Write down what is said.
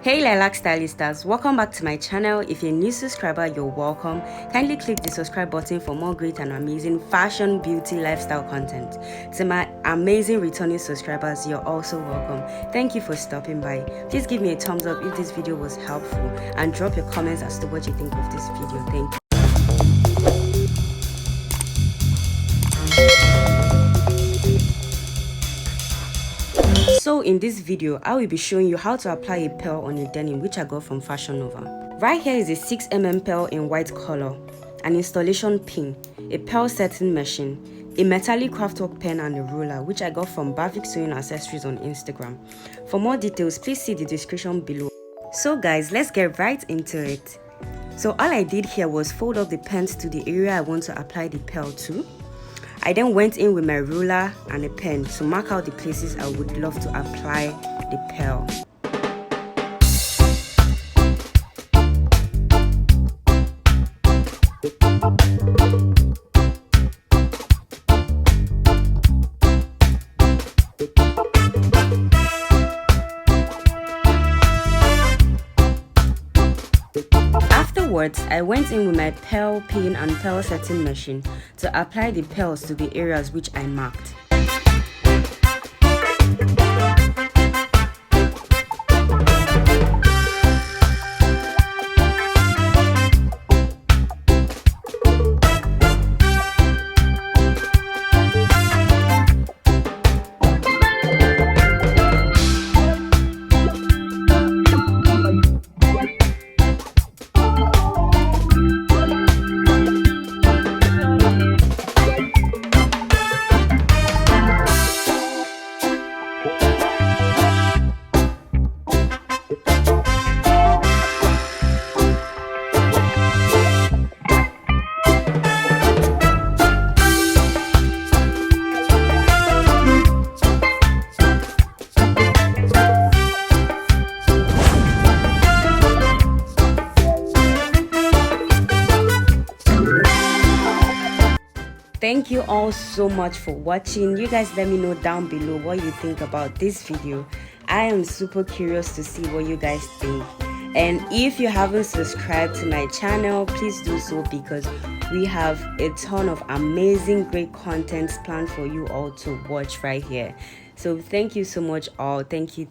Hey LILAK STYLZtas, welcome back to my channel. If you're a new subscriber, you're welcome. Kindly click the subscribe button for more great and amazing fashion, beauty, lifestyle content. To my amazing returning subscribers, you're also welcome. Thank you for stopping by. Please give me a thumbs up if this video was helpful and drop your comments as to what you think of this video. Thank you. So in this video, I will be showing you how to apply a pearl on a denim which I got from Fashion Nova. Right here is a 6mm pearl in white color, an installation pin, a pearl setting machine, a metallic craftwork pen and a ruler which I got from Bavik Sewing Accessories on Instagram. For more details, please see the description below. So guys, let's get right into it. So all I did here was fold up the pens to the area I want to apply the pearl to. I then went in with my ruler and a pen to mark out the places I would love to apply the pearl. Afterwards, I went in with my pearl pin and pearl setting machine to apply the pearls to the areas which I marked. Thank you all so much for watching. You guys let me know down below what you think about this video. I am super curious to see what you guys think. And if you haven't subscribed to my channel, please do so because we have a ton of amazing great content planned for you all to watch right here. So thank you so much all. Thank you.